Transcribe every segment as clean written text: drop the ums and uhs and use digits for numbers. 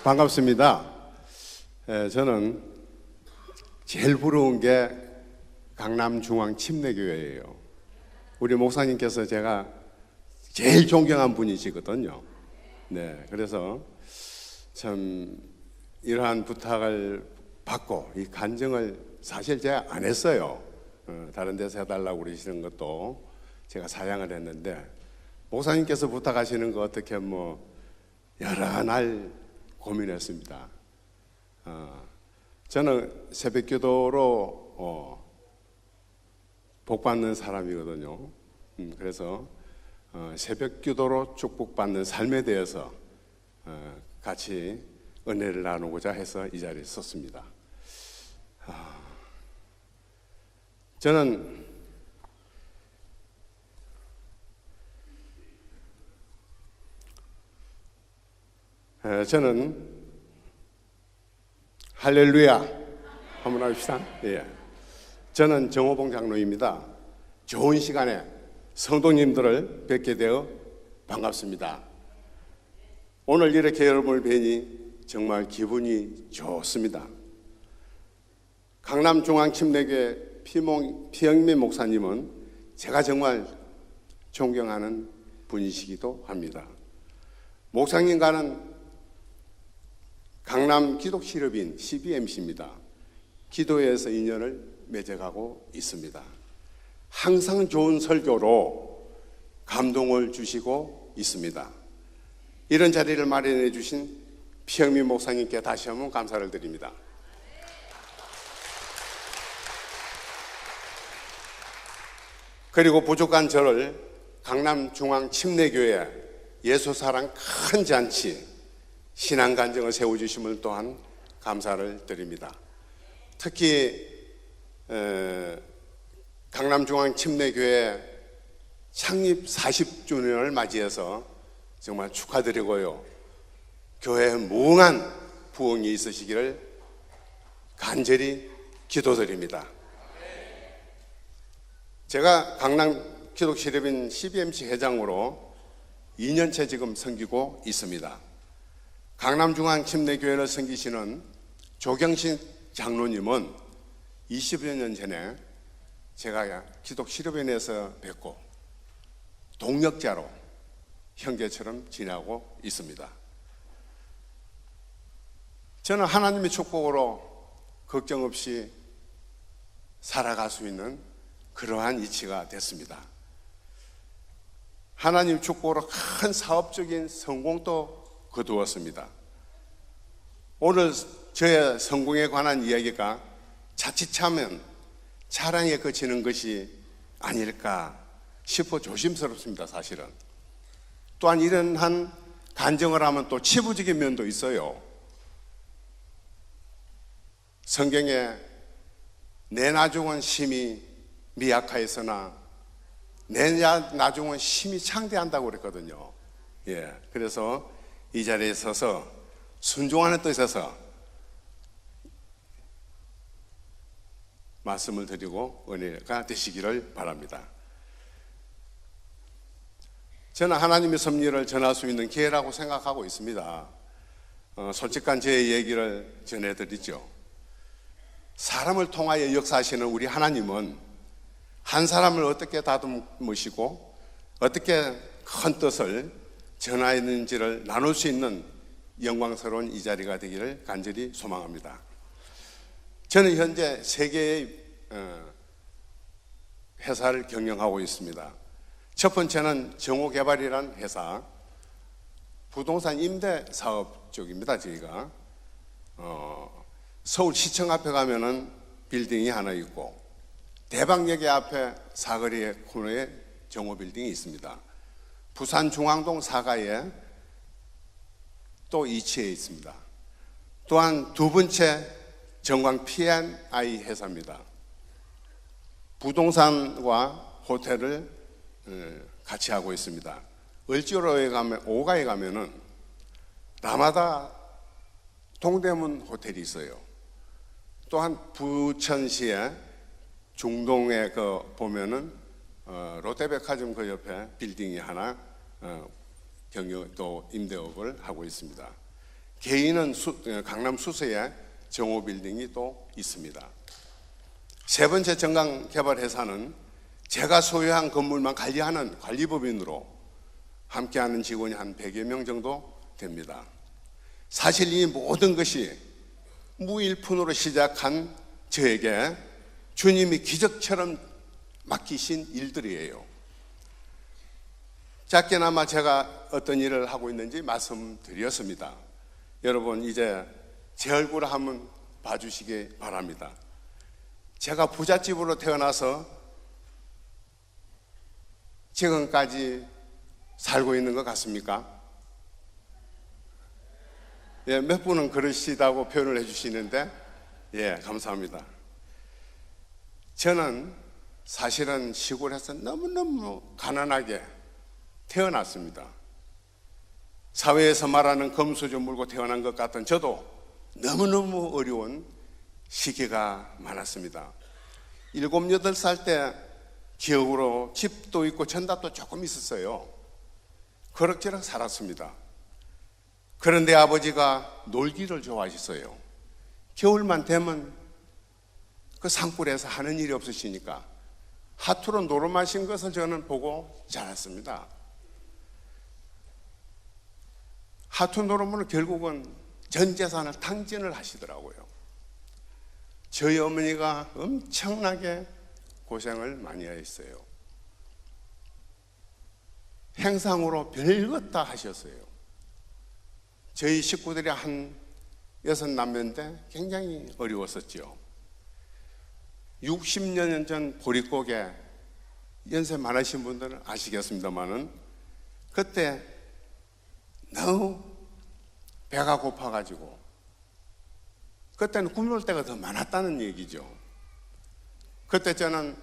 반갑습니다. 저는 제일 부러운 게 강남중앙침례교회예요. 우리 목사님께서 제가 제일 존경한 분이시거든요. 네, 그래서 참 이러한 부탁을 받고 이 간증을 사실 제가 안 했어요. 다른 데서 해달라고 그러시는 것도 제가 사양을 했는데, 목사님께서 부탁하시는 거 어떻게 여러 날 고민했습니다. 저는 새벽 기도로 복받는 사람이거든요. 그래서 새벽 기도로 축복받는 삶에 대해서 같이 은혜를 나누고자 해서 이 자리에 섰습니다. 저는 할렐루야 한번 합시다. 예. 저는 정호봉 장로입니다. 좋은 시간에 성도님들을 뵙게 되어 반갑습니다. 오늘 이렇게 여러분을 뵈니 정말 기분이 좋습니다. 강남중앙침례교회 피영민 목사님은 제가 정말 존경하는 분이시기도 합니다. 목사님과는 강남 기독실업인 CBMC입니다. 기도회에서 인연을 맺어가고 있습니다. 항상 좋은 설교로 감동을 주시고 있습니다. 이런 자리를 마련해 주신 피영민 목사님께 다시 한번 감사를 드립니다. 그리고 부족한 저를 강남중앙침례교회 예수사랑 큰 잔치 신앙간증을 세워주심을 또한 감사를 드립니다. 특히 강남중앙침례교회 창립 40주년을 맞이해서 정말 축하드리고요, 교회에 무궁한 부흥이 있으시기를 간절히 기도드립니다. 제가 강남기독실업인 CBMC 회장으로 2년째 지금 섬기고 있습니다. 강남중앙침례교회를 섬기시는 조경신 장로님은 20여 년 전에 제가 기독실업인에서 뵙고 동역자로 형제처럼 지내고 있습니다. 저는 하나님의 축복으로 걱정 없이 살아갈 수 있는 그러한 이치가 됐습니다. 하나님 축복으로 큰 사업적인 성공도 거두었습니다. 오늘 저의 성공에 관한 이야기가 자칫하면 자랑에 그치는 것이 아닐까 싶어 조심스럽습니다. 사실은 또한 이런 한 간증을 하면 또 치부적인 면도 있어요. 성경에 내 나중은 심히 미약하였으나 내 나중은 심히 창대한다고 그랬거든요. 예, 그래서 이 자리에 서서 순종하는 뜻에서 말씀을 드리고 은혜가 되시기를 바랍니다. 저는 하나님의 섭리를 전할 수 있는 기회라고 생각하고 있습니다. 솔직한 제 얘기를 전해드리죠. 사람을 통하여 역사하시는 우리 하나님은 한 사람을 어떻게 다듬으시고 어떻게 큰 뜻을 전하였는지를 나눌 수 있는 영광스러운 이 자리가 되기를 간절히 소망합니다. 저는 현재 3개의 회사를 경영하고 있습니다. 첫 번째는 정호개발이라는 회사, 부동산 임대 사업 쪽입니다. 저희가 서울시청 앞에 가면은 빌딩이 하나 있고 대방역의 앞에 사거리 코너에 정호빌딩이 있습니다. 부산 중앙동 사가에 또 이치에 있습니다. 또한 두 번째 정광 P&I 회사입니다. 부동산과 호텔을 같이 하고 있습니다. 을지로에 가면, 오가에 가면은 라마다 동대문 호텔이 있어요. 또한 부천시에 중동에 보면은 롯데백화점 그 옆에 빌딩이 하나 경영 또 임대업을 하고 있습니다. 개인은 강남 수서에 정호빌딩이 또 있습니다. 세 번째 정강개발회사는 제가 소유한 건물만 관리하는 관리법인으로 함께하는 직원이 한 100여 명 정도 됩니다. 사실 이 모든 것이 무일푼으로 시작한 저에게 주님이 기적처럼 맡기신 일들이에요. 작게나마 제가 어떤 일을 하고 있는지 말씀드렸습니다. 여러분 이제 제 얼굴을 한번 봐주시기 바랍니다. 제가 부잣집으로 태어나서 지금까지 살고 있는 것 같습니까? 예, 몇 분은 그러시다고 표현을 해주시는데, 예, 감사합니다. 저는 사실은 시골에서 너무너무 가난하게 태어났습니다. 사회에서 말하는 금수저 물고 태어난 것 같은 저도 너무너무 어려운 시기가 많았습니다. 7, 8살 때 기억으로 집도 있고 전답도 조금 있었어요. 그럭저럭 살았습니다. 그런데 아버지가 놀기를 좋아하셨어요. 겨울만 되면 그 산골에서 하는 일이 없으시니까 하투로 노름하신 것을 저는 보고 자랐습니다. 하투 노름은 결국은 전 재산을 탕진을 하시더라고요. 저희 어머니가 엄청나게 고생을 많이 했어요. 행상으로 별것 다 하셨어요. 저희 식구들이 한 6남매인데 굉장히 어려웠었죠. 60년 전 보릿고개, 연세 많으신 분들은 아시겠습니다만은 그때 너무 배가 고파가지고 그때는 굶을 때가 더 많았다는 얘기죠. 그때 저는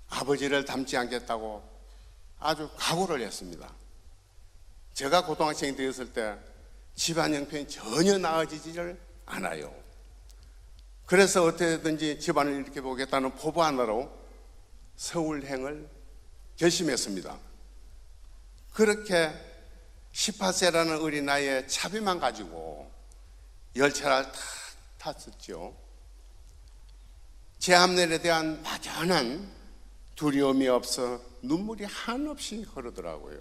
아버지를 닮지 않겠다고 아주 각오를 했습니다. 제가 고등학생이 되었을 때 집안 형편이 전혀 나아지지를 않아요. 그래서 어떻게든지 집안을 일으켜 보겠다는 포부 하나로 서울행을 결심했습니다. 그렇게 18세라는 어린 나이에 차비만 가지고 열차를 탔었죠. 제 앞날에 대한 막연한 두려움이 없어 눈물이 한없이 흐르더라고요.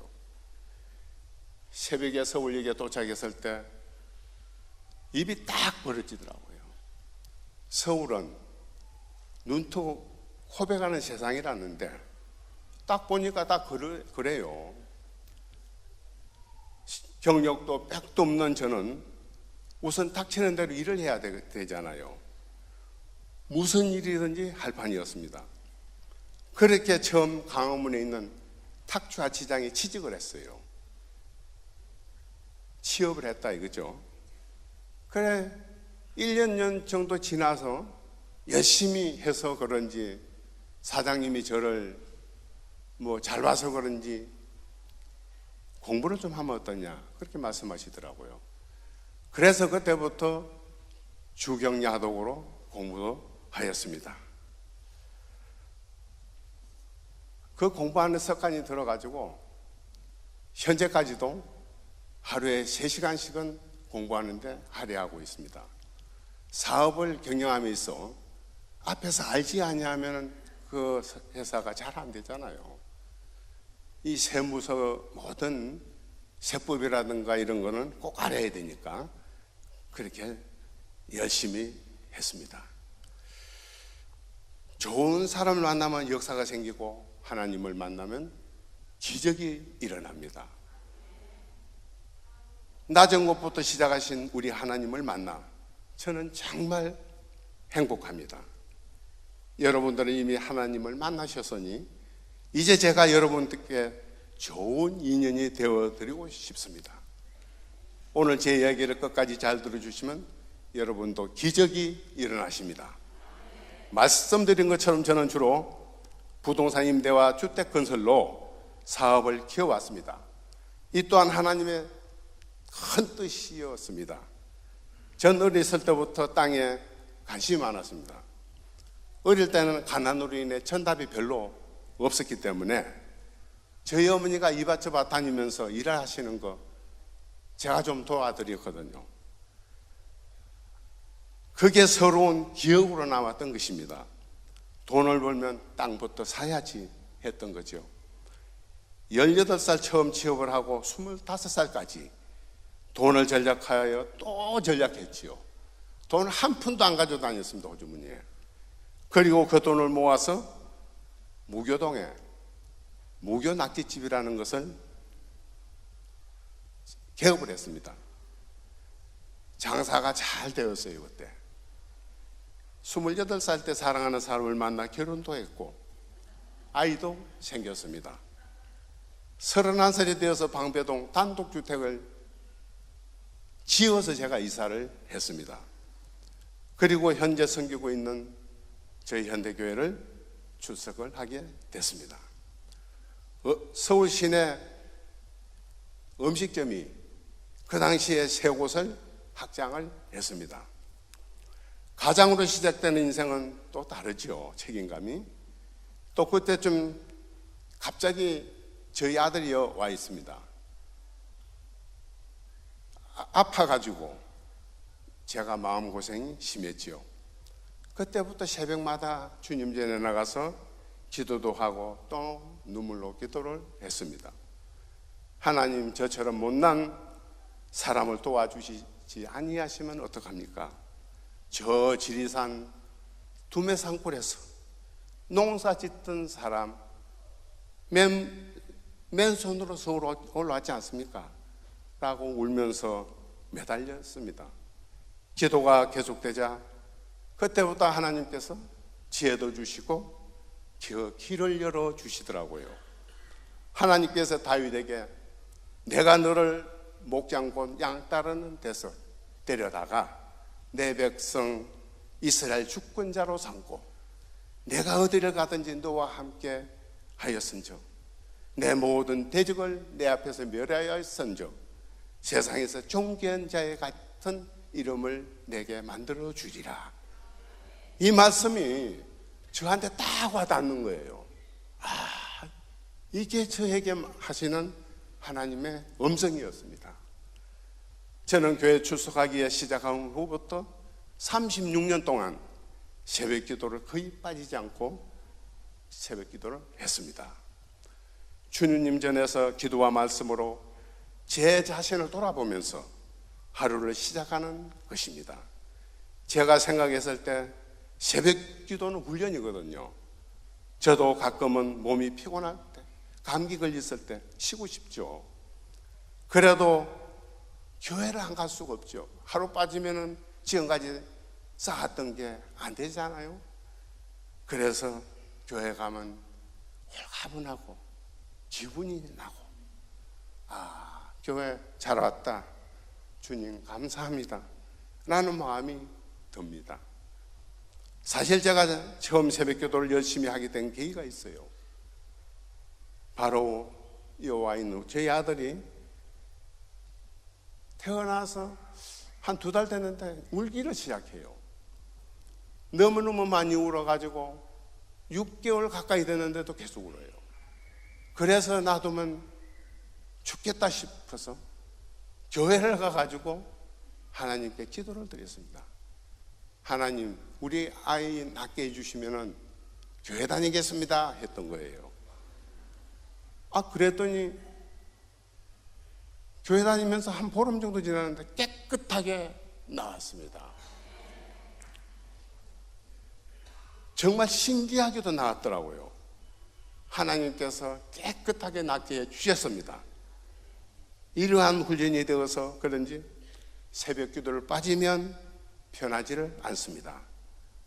새벽에 서울역에 도착했을 때 입이 딱 벌어지더라고요. 서울은 눈뜨고 고백하는 세상이라는데 딱 보니까 다 그래요. 경력도 백도 없는 저는 우선 닥치는 대로 일을 해야 되잖아요. 무슨 일이든지 할 판이었습니다. 그렇게 처음 광화문에 있는 탁주아치장에 취직을 했어요. 취업을 했다 이거죠. 그래 1년 정도 지나서 열심히 해서 그런지 사장님이 저를 잘 봐서 그런지 공부를 좀 하면 어떠냐 그렇게 말씀하시더라고요. 그래서 그때부터 주경야독으로 공부도 하였습니다. 그 공부하는 습관이 들어가지고 현재까지도 하루에 3시간씩은 공부하는데 할애하고 있습니다. 사업을 경영함에 있어 앞에서 알지 않냐면 그 회사가 잘 안 되잖아요. 이 세무서 모든 세법이라든가 이런 거는 꼭 알아야 되니까 그렇게 열심히 했습니다. 좋은 사람을 만나면 역사가 생기고 하나님을 만나면 기적이 일어납니다. 낮은 곳부터 시작하신 우리 하나님을 만나 저는 정말 행복합니다. 여러분들은 이미 하나님을 만나셨으니 이제 제가 여러분들께 좋은 인연이 되어드리고 싶습니다. 오늘 제 이야기를 끝까지 잘 들어주시면 여러분도 기적이 일어나십니다. 말씀드린 것처럼 저는 주로 부동산 임대와 주택 건설로 사업을 키워왔습니다. 이 또한 하나님의 큰 뜻이었습니다. 전 어렸을 때부터 땅에 관심이 많았습니다. 어릴 때는 가난으로 인해 전답이 별로 없었기 때문에 저희 어머니가 이밭저밭 다니면서 일을 하시는 거 제가 좀 도와드렸거든요. 그게 서러운 기억으로 남았던 것입니다. 돈을 벌면 땅부터 사야지 했던 거죠. 18살 처음 취업을 하고 25살까지 돈을 전략하여 또 전략했지요. 돈을 한 푼도 안 가지고 다녔습니다, 호주머니에. 그리고 그 돈을 모아서 무교동에 무교 낙지집이라는 것을 개업을 했습니다. 장사가 잘 되었어요. 그때 28살 때 사랑하는 사람을 만나 결혼도 했고 아이도 생겼습니다. 31살이 되어서 방배동 단독주택을 지어서 제가 이사를 했습니다. 그리고 현재 섬기고 있는 저희 현대교회를 출석을 하게 됐습니다. 서울 시내 음식점이 그 당시에 3곳을 확장을 했습니다. 가장으로 시작되는 인생은 또 다르죠. 책임감이. 또 그때쯤 갑자기 저희 아들이 와 있습니다. 아파가지고 제가 마음고생이 심했지요. 그때부터 새벽마다 주님 전에 나가서 기도도 하고 또 눈물로 기도를 했습니다. 하나님, 저처럼 못난 사람을 도와주시지 아니하시면 어떡합니까? 저 지리산 두메산골에서 농사 짓던 사람 맨손으로 서울 올라왔지 않습니까? 라고 울면서 매달렸습니다. 기도가 계속되자 그때부터 하나님께서 지혜도 주시고 길을 열어주시더라고요. 하나님께서 다윗에게 내가 너를 목장곤 양 따르는 데서 데려다가 내 백성 이스라엘 주권자로 삼고 내가 어디를 가든지 너와 함께 하였은즉 내 모든 대적을 내 앞에서 멸하였은즉 세상에서 존귀한 자의 같은 이름을 내게 만들어 주리라. 이 말씀이 저한테 딱 와닿는 거예요. 이게 저에게 하시는 하나님의 음성이었습니다. 저는 교회 출석하기에 시작한 후부터 36년 동안 새벽 기도를 거의 빠지지 않고 새벽 기도를 했습니다. 주님 전에서 기도와 말씀으로 제 자신을 돌아보면서 하루를 시작하는 것입니다. 제가 생각했을 때 새벽 기도는 훈련이거든요. 저도 가끔은 몸이 피곤할 때, 감기 걸렸을 때 쉬고 싶죠. 그래도 교회를 안 갈 수가 없죠. 하루 빠지면은 지금까지 쌓았던 게 안 되잖아요. 그래서 교회 가면 홀가분하고 기분이 나고 교회 잘 왔다, 주님 감사합니다 라는 마음이 듭니다. 사실 제가 처음 새벽 기도를 열심히 하게 된 계기가 있어요. 바로 여와 있는 저희 아들이 태어나서 한 2달 됐는데 울기를 시작해요. 너무너무 많이 울어가지고 6개월 가까이 됐는데도 계속 울어요. 그래서 놔두면 죽겠다 싶어서 교회를 가가지고 하나님께 기도를 드렸습니다. 하나님, 우리 아이 낫게 해주시면은 교회 다니겠습니다 했던 거예요. 그랬더니 교회 다니면서 한 보름 정도 지났는데 깨끗하게 나왔습니다. 정말 신기하게도 나왔더라고요. 하나님께서 깨끗하게 낫게 해주셨습니다. 이러한 훈련이 되어서 그런지 새벽 기도를 빠지면 편하지를 않습니다.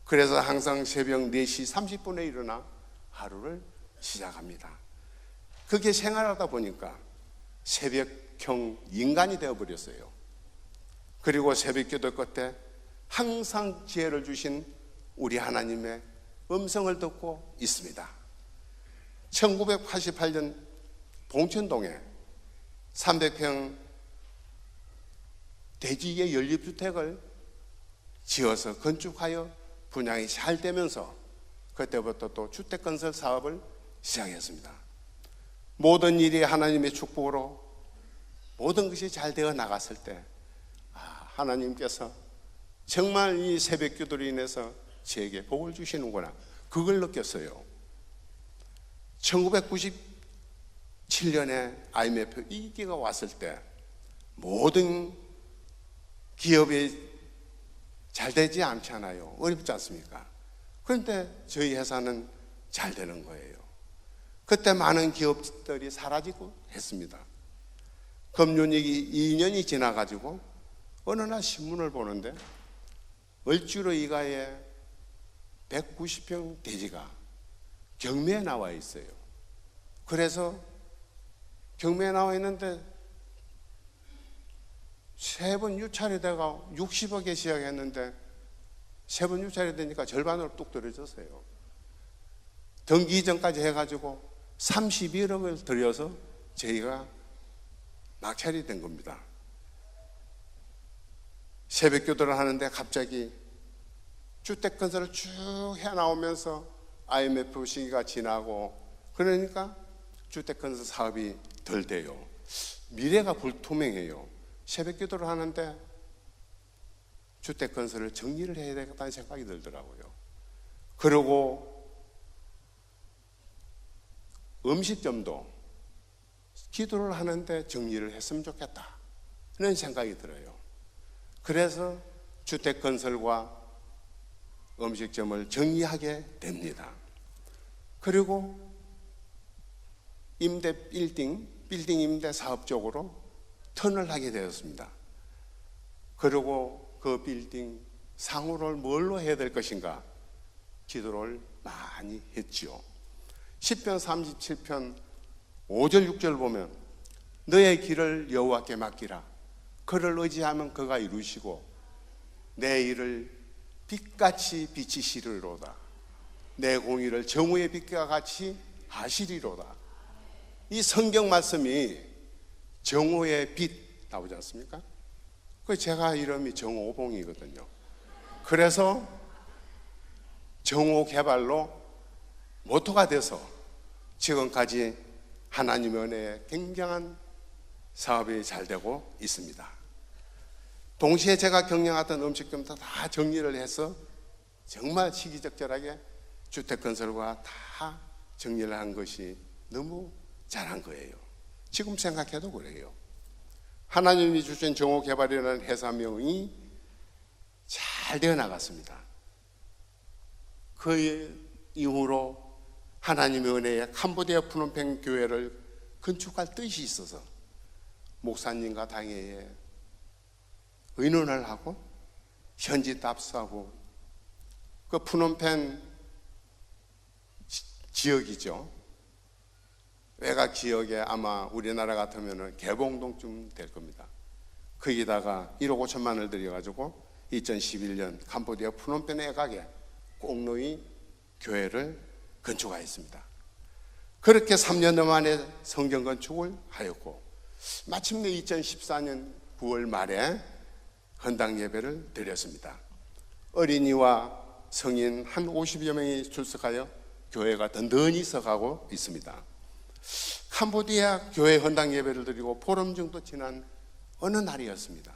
그래서 항상 새벽 4시 30분에 일어나 하루를 시작합니다. 그게 생활하다 보니까 새벽형 인간이 되어버렸어요. 그리고 새벽 기도 끝에 항상 지혜를 주신 우리 하나님의 음성을 듣고 있습니다. 1988년 봉천동에 300평 대지의 연립주택을 지어서 건축하여 분양이 잘 되면서 그때부터 또 주택건설 사업을 시작했습니다. 모든 일이 하나님의 축복으로 모든 것이 잘 되어 나갔을 때 하나님께서 정말 이 새벽 기도로 인해서 제게 복을 주시는구나, 그걸 느꼈어요. 1997년에 IMF 위기가 왔을 때 모든 기업이 잘 되지 않잖아요. 어렵지 않습니까? 그런데 저희 회사는 잘 되는 거예요. 그때 많은 기업들이 사라지고 했습니다. 금융위기 2년이 지나가지고 어느 날 신문을 보는데 얼주로 이가에 190평 대지가 경매에 나와 있어요. 그래서 경매에 나와 있는데 세 번 유찰이 돼가 60억에 시작했는데 세 번 유찰이 되니까 절반으로 뚝 떨어졌어요. 등기 이전까지 해가지고 31억을 들여서 저희가 낙찰이 된 겁니다. 새벽 기도를 하는데 갑자기 주택건설을 쭉 해나오면서 IMF 시기가 지나고 그러니까 주택건설 사업이 덜 돼요. 미래가 불투명해요. 새벽 기도를 하는데 주택건설을 정리를 해야 되겠다는 생각이 들더라고요. 그리고 음식점도 기도를 하는데 정리를 했으면 좋겠다 그런 생각이 들어요. 그래서 주택건설과 음식점을 정리하게 됩니다. 그리고 빌딩 임대 사업 쪽으로 턴을 하게 되었습니다. 그리고 그 빌딩 상호를 뭘로 해야 될 것인가 기도를 많이 했지요. 10편 37편 5절 6절 보면 너의 길을 여호와께 맡기라. 그를 의지하면 그가 이루시고 내 일을 빛같이 비치시리로다. 내 공의를 정오의 빛과 같이 하시리로다. 이 성경 말씀이 정오의 빛 나오지 않습니까? 그 제가 이름이 정오봉이거든요. 그래서 정오 개발로 모토가 돼서 지금까지 하나님의 은혜에 굉장한 사업이 잘 되고 있습니다. 동시에 제가 경영하던 음식점도 다 정리를 해서 정말 시기적절하게 주택건설과 다 정리를 한 것이 너무 잘한 거예요. 지금 생각해도 그래요. 하나님이 주신 정오개발이라는 회사명이 잘 되어 나갔습니다. 그 이후로 하나님의 은혜에 캄보디아 푸놈펜 교회를 건축할 뜻이 있어서 목사님과 당회에 의논을 하고 현지 답사하고 그 푸놈펜 지역이죠. 외곽 지역에 아마 우리나라 같으면 개봉동쯤 될 겁니다. 거기다가 1억 5천만 원을 들여가지고 2011년 캄보디아 푸놈펜 외곽에 꽁노이 교회를 건축하였습니다. 그렇게 3년 만에 성전 건축을 하였고 마침내 2014년 9월 말에 헌당 예배를 드렸습니다. 어린이와 성인 한 50여 명이 출석하여 교회가 든든히 서가고 있습니다. 캄보디아 교회 헌당 예배를 드리고 보름 정도 지난 어느 날이었습니다.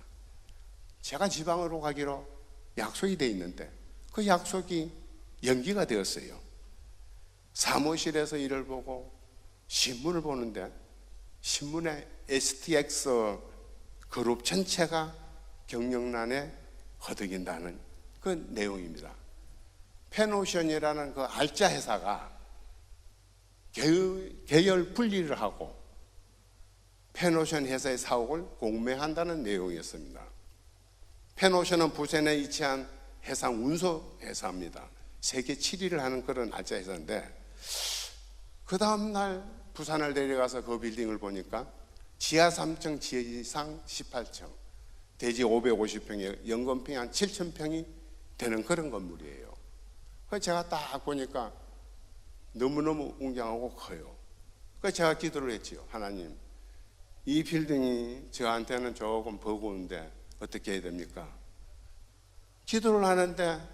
제가 지방으로 가기로 약속이 돼 있는데 그 약속이 연기가 되었어요. 사무실에서 일을 보고 신문을 보는데 신문에 STX 그룹 전체가 경영난에 허덕인다는 그 내용입니다. 페노션이라는 그 알짜 회사가 계열 분리를 하고 페노션 회사의 사옥을 공매한다는 내용이었습니다. 페노션은 부산에 위치한 해상 운소 회사입니다. 세계 7위를 하는 그런 알짜 회사인데 그 다음날 부산을 내려가서 그 빌딩을 보니까 지하 3층, 지상 18층, 대지 550평에 연건평이 한 7,000평이 되는 그런 건물이에요. 그래서 제가 딱 보니까 너무너무 웅장하고 커요. 그래서 제가 기도를 했지요. 하나님, 이 빌딩이 저한테는 조금 버거운데 어떻게 해야 됩니까? 기도를 하는데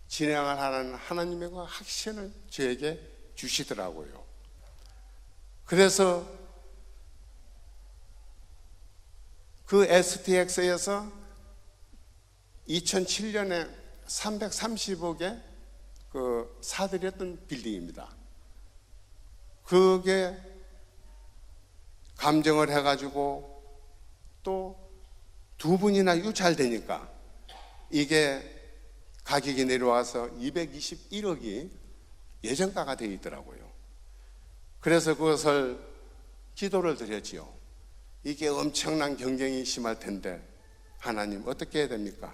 진행을 하는 하나님의 그 확신을 저에게 주시더라고요. 그래서 그 STX에서 2007년에 330억에 사들였던 빌딩입니다. 그게 감정을 해가지고 또 두 분이나 유찰되니까 이게 가격이 내려와서 221억이 예정가가 되어 있더라고요. 그래서 그것을 기도를 드렸지요. 이게 엄청난 경쟁이 심할 텐데 하나님 어떻게 해야 됩니까?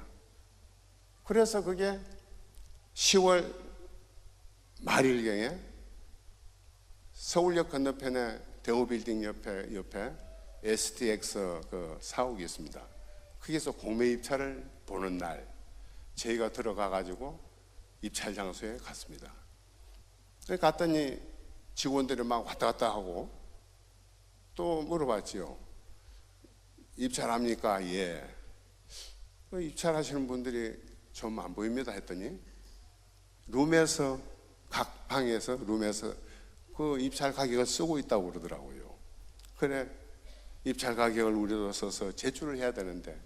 그래서 그게 10월 말일경에 서울역 건너편에 대우빌딩 옆에 STX 그 사옥이 있습니다. 거기서 공매 입찰을 보는 날 저희가 들어가 가지고 입찰 장소에 갔습니다. 갔더니 직원들이 막 왔다 갔다 하고 또 물어봤지요. 입찰합니까? 예. 입찰하시는 분들이 좀 안 보입니다 했더니 룸에서 각 방에서 룸에서 그 입찰 가격을 쓰고 있다고 그러더라고요. 그래 입찰 가격을 우리도 써서 제출을 해야 되는데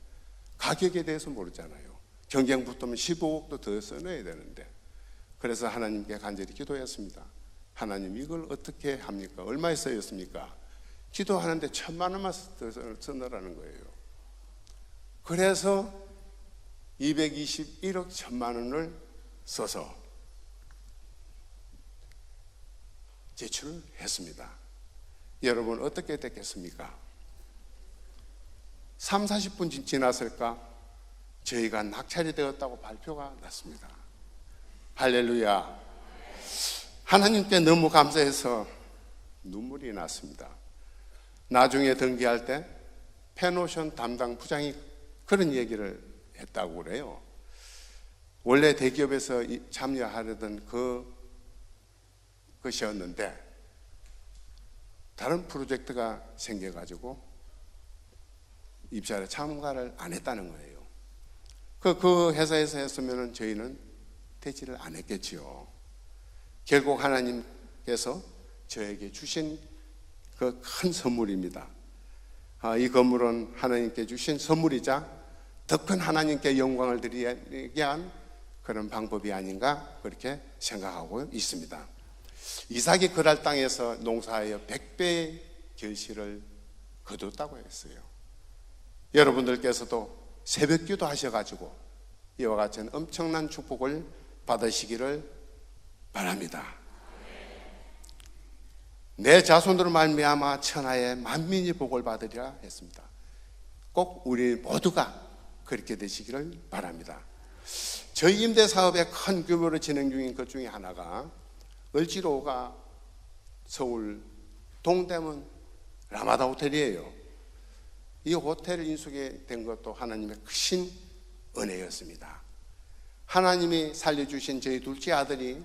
가격에 대해서 모르잖아요. 경쟁 붙으면 15억도 더 써놔야 되는데 그래서 하나님께 간절히 기도했습니다. 하나님 이걸 어떻게 합니까? 얼마에 쓰였습니까? 기도하는데 1,000만 원만 써넣으라는 거예요. 그래서 221억 1,000만 원을 써서 제출했습니다. 여러분 어떻게 됐겠습니까? 3, 40분 지났을까? 저희가 낙찰이 되었다고 발표가 났습니다. 할렐루야. 하나님께 너무 감사해서 눈물이 났습니다. 나중에 등기할 때 펜오션 담당 부장이 그런 얘기를 했다고 그래요. 원래 대기업에서 참여하려던 것이었는데 다른 프로젝트가 생겨가지고 입찰에 참가를 안 했다는 거예요. 그 회사에서 했으면 저희는 되지를 안 했겠지요. 결국 하나님께서 저에게 주신 그 큰 선물입니다. 이 건물은 하나님께 주신 선물이자 더 큰 하나님께 영광을 드리기 위한 그런 방법이 아닌가 그렇게 생각하고 있습니다. 이삭이 그랄 땅에서 농사하여 100배의 결실을 거뒀다고 했어요. 여러분들께서도 새벽기도 하셔가지고 이와 같은 엄청난 축복을 받으시기를 바랍니다. 내 자손으로 말미암아 천하의 만민이 복을 받으리라 했습니다. 꼭 우리 모두가 그렇게 되시기를 바랍니다. 저희 임대사업에 큰 규모로 진행 중인 것 중에 하나가 을지로가 서울 동대문 라마다 호텔이에요. 이 호텔을 인수하게 된 것도 하나님의 크신 은혜였습니다. 하나님이 살려주신 저희 둘째 아들이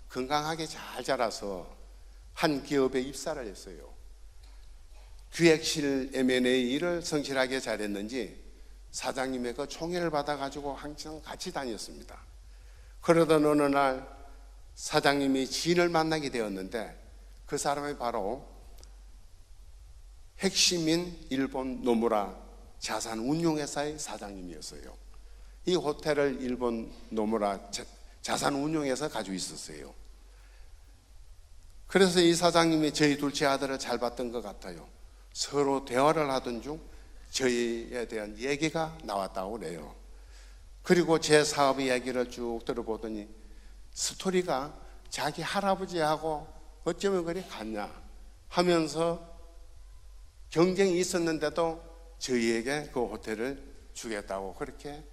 건강하게 잘 자라서 한 기업에 입사를 했어요. 기획실 M&A 일을 성실하게 잘했는지 사장님의 그 총애를 받아가지고 항상 같이 다녔습니다. 그러던 어느 날 사장님이 지인을 만나게 되었는데 그 사람이 바로 핵심인 일본 노무라 자산운용회사의 사장님이었어요. 이 호텔을 일본 노무라 자산운용회사 가지고 있었어요. 그래서 이 사장님이 저희 둘째 아들을 잘 봤던 것 같아요. 서로 대화를 하던 중 저희에 대한 얘기가 나왔다고 그래요. 그리고 제 사업 이야기를 쭉 들어보더니 스토리가 자기 할아버지하고 어쩌면 그리 같냐 하면서 경쟁이 있었는데도 저희에게 그 호텔을 주겠다고 그렇게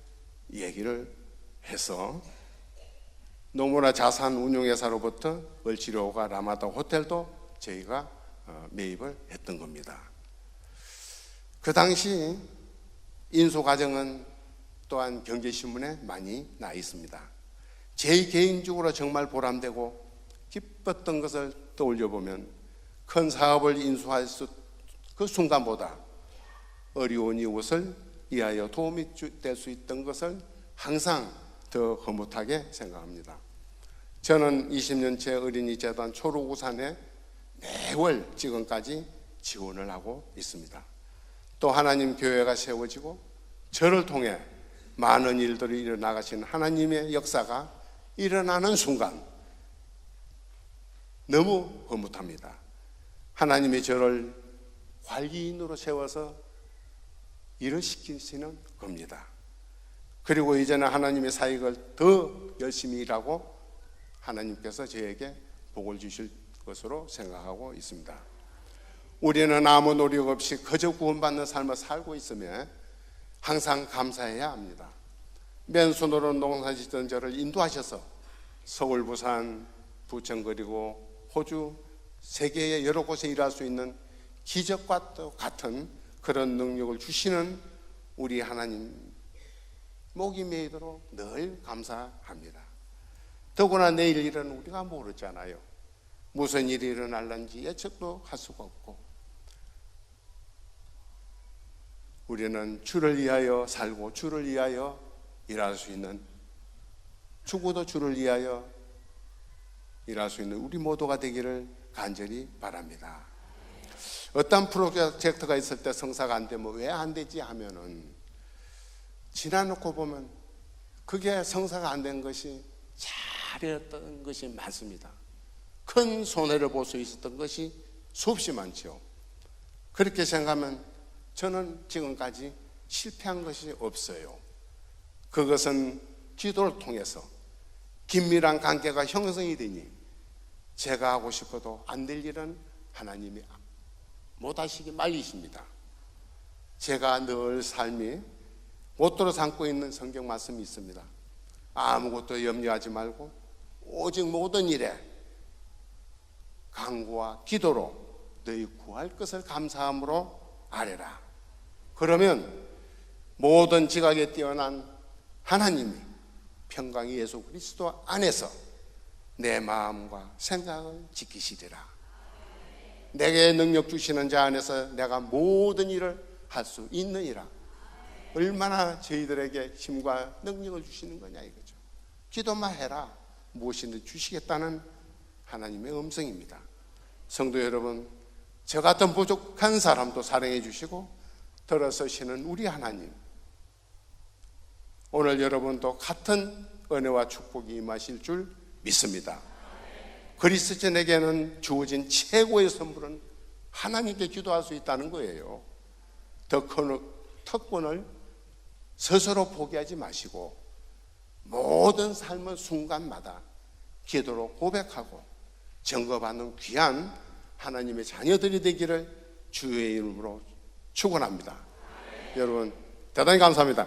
얘기를 해서 노무라 자산운용회사로부터 을지로가 라마다 호텔도 저희가 매입을 했던 겁니다. 그 당시 인수 과정은 또한 경제신문에 많이 나 있습니다. 제 개인적으로 정말 보람되고 기뻤던 것을 떠올려보면 큰 사업을 인수할 그 순간보다 어려운 이웃을 위하여 도움이 될 수 있던 것을 항상 더 흐뭇하게 생각합니다. 저는 20년째 어린이재단 초록우산에 매월 지금까지 지원을 하고 있습니다. 또 하나님 교회가 세워지고 저를 통해 많은 일들이 일어나가시는 하나님의 역사가 일어나는 순간 너무 흐뭇합니다. 하나님이 저를 관리인으로 세워서 일을 시키시는 겁니다. 그리고 이제는 하나님의 사역을 더 열심히 일하고 하나님께서 저에게 복을 주실 것으로 생각하고 있습니다. 우리는 아무 노력 없이 그저 구원받는 삶을 살고 있으며 항상 감사해야 합니다. 맨손으로 농사 짓던 저를 인도하셔서 서울, 부산, 부천 그리고 호주, 세계의 여러 곳에 일할 수 있는 기적과 같은 그런 능력을 주시는 우리 하나님 목이 메이도록 늘 감사합니다. 더구나 내일 일은 우리가 모르잖아요. 무슨 일이 일어날는지 예측도 할 수가 없고 우리는 주를 위하여 살고 주를 위하여 일할 수 있는, 죽어도 주를 위하여 일할 수 있는 우리 모두가 되기를 간절히 바랍니다. 어떤 프로젝트가 있을 때 성사가 안 되면 왜 안 되지 하면은 지나놓고 보면 그게 성사가 안 된 것이 잘했던 것이 많습니다. 큰 손해를 볼 수 있었던 것이 수없이 많죠. 그렇게 생각하면 저는 지금까지 실패한 것이 없어요. 그것은 기도를 통해서 긴밀한 관계가 형성이 되니 제가 하고 싶어도 안 될 일은 하나님이 못하시게 말리십니다. 제가 늘 삶이 모토로 삼고 있는 성경 말씀이 있습니다. 아무것도 염려하지 말고 오직 모든 일에 간구와 기도로 너희 구할 것을 감사함으로 아뢰라. 그러면 모든 지각에 뛰어난 하나님이 평강의 예수 그리스도 안에서 내 마음과 생각을 지키시리라. 내게 능력 주시는 자 안에서 내가 모든 일을 할 수 있느니라. 얼마나 저희들에게 힘과 능력을 주시는 거냐 이거죠. 기도만 해라. 무엇이든 주시겠다는 하나님의 음성입니다. 성도 여러분, 저 같은 부족한 사람도 사랑해 주시고 들어서시는 우리 하나님, 오늘 여러분도 같은 은혜와 축복이 임하실 줄 믿습니다. 그리스도인에게는 주어진 최고의 선물은 하나님께 기도할 수 있다는 거예요. 더 큰 특권을 스스로 포기하지 마시고 모든 삶의 순간마다 기도로 고백하고 증거받는 귀한 하나님의 자녀들이 되기를 주의 이름으로 축원합니다. 여러분 대단히 감사합니다.